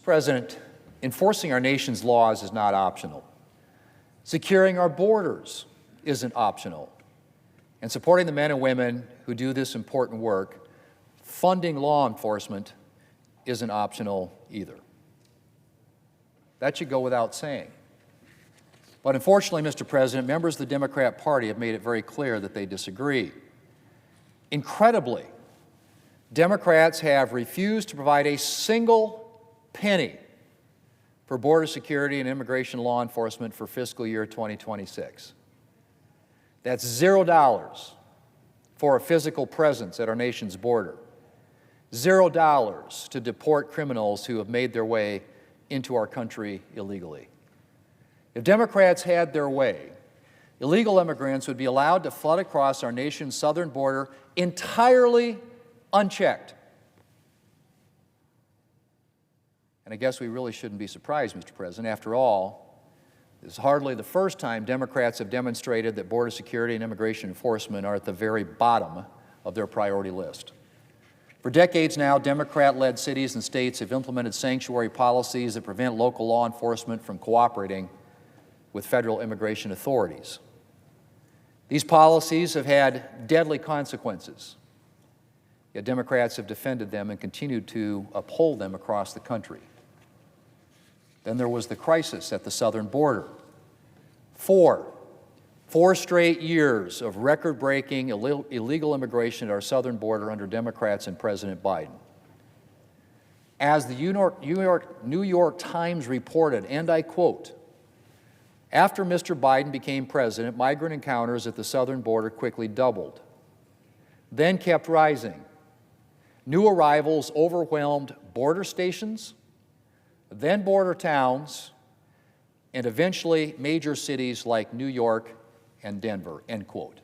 President, enforcing our nation's laws is not optional. Securing our borders isn't optional. And supporting the men and women who do this important work, funding law enforcement, isn't optional either. That should go without saying. But unfortunately, Mr. President, members of the Democrat Party have made it very clear that they disagree. Incredibly, Democrats have refused to provide a single penny for border security and immigration law enforcement for fiscal year 2026. That's $0 for a physical presence at our nation's border. $0 to deport criminals who have made their way into our country illegally. If Democrats had their way, illegal immigrants would be allowed to flood across our nation's southern border entirely unchecked. And I guess we really shouldn't be surprised, Mr. President. After all, this is hardly the first time Democrats have demonstrated that border security and immigration enforcement are at the very bottom of their priority list. For decades now, Democrat-led cities and states have implemented sanctuary policies that prevent local law enforcement from cooperating with federal immigration authorities. These policies have had deadly consequences, yet Democrats have defended them and continued to uphold them across the country. Then there was the crisis at the southern border. Four straight years of record-breaking illegal immigration at our southern border under Democrats and President Biden. As the New York Times reported, and I quote, "After Mr. Biden became president, migrant encounters at the southern border quickly doubled, then kept rising. New arrivals overwhelmed border stations, then border towns, and eventually major cities like New York and Denver," end quote.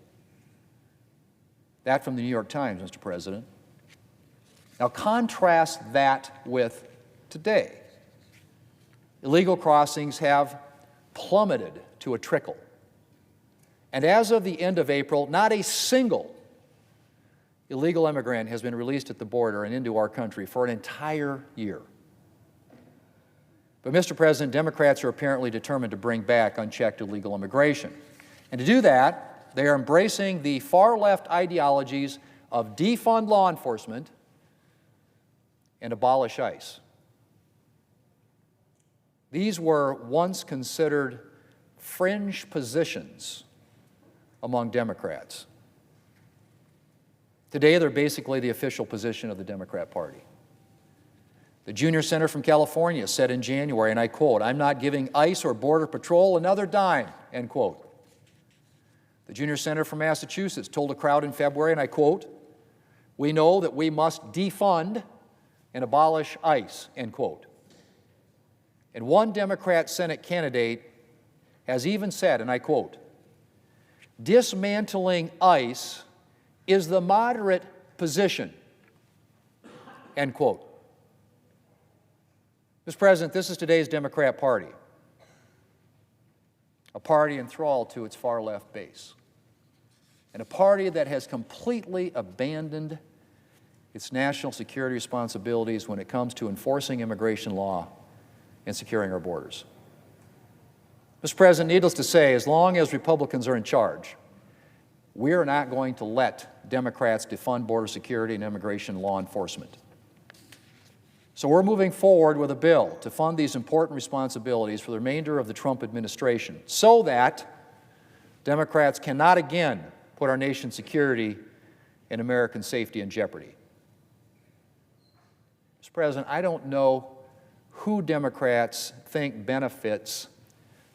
That from the New York Times, Mr. President. Now contrast that with today. Illegal crossings have plummeted to a trickle. And as of the end of April, not a single illegal immigrant has been released at the border and into our country for an entire year. But, Mr. President, Democrats are apparently determined to bring back unchecked illegal immigration. And to do that, they are embracing the far-left ideologies of defund law enforcement and abolish ICE. These were once considered fringe positions among Democrats. Today, they're basically the official position of the Democrat Party. The junior senator from California said in January, and I quote, "I'm not giving ICE or Border Patrol another dime," end quote. The junior senator from Massachusetts told a crowd in February, and I quote, "We know that we must defund and abolish ICE," end quote. And one Democrat Senate candidate has even said, and I quote, "Dismantling ICE is the moderate position," end quote. Mr. President, this is today's Democrat Party, a party enthralled to its far-left base, and a party that has completely abandoned its national security responsibilities when it comes to enforcing immigration law and securing our borders. Mr. President, needless to say, as long as Republicans are in charge, we are not going to let Democrats defund border security and immigration law enforcement. So we're moving forward with a bill to fund these important responsibilities for the remainder of the Trump administration so that Democrats cannot again put our nation's security and American safety in jeopardy. Mr. President, I don't know who Democrats think benefits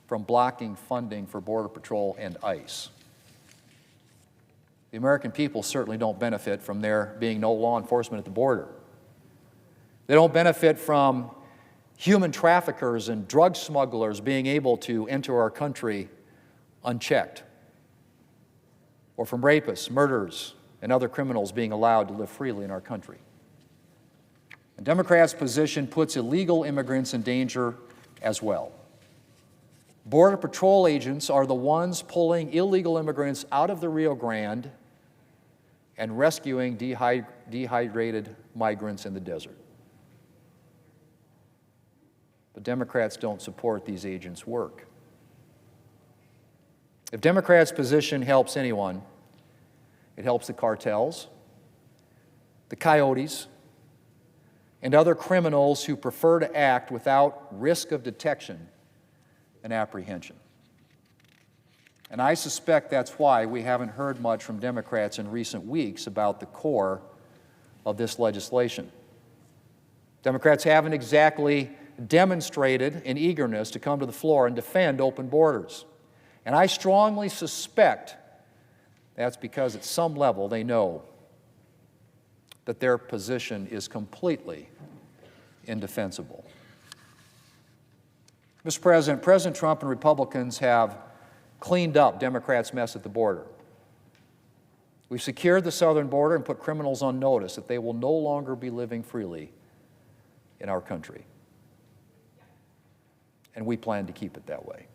from blocking funding for Border Patrol and ICE. The American people certainly don't benefit from there being no law enforcement at the border. They don't benefit from human traffickers and drug smugglers being able to enter our country unchecked, or from rapists, murderers, and other criminals being allowed to live freely in our country. The Democrats' position puts illegal immigrants in danger as well. Border Patrol agents are the ones pulling illegal immigrants out of the Rio Grande and rescuing dehydrated migrants in the desert. but Democrats don't support these agents' work. If Democrats' position helps anyone, it helps the cartels, the coyotes, and other criminals who prefer to act without risk of detection and apprehension. And I suspect that's why we haven't heard much from Democrats in recent weeks about the core of this legislation. Democrats haven't exactly demonstrated an eagerness to come to the floor and defend open borders. And I strongly suspect that's because at some level they know that their position is completely indefensible. Mr. President, President Trump and Republicans have cleaned up Democrats' mess at the border. We've secured the southern border and put criminals on notice that they will no longer be living freely in our country. And we plan to keep it that way.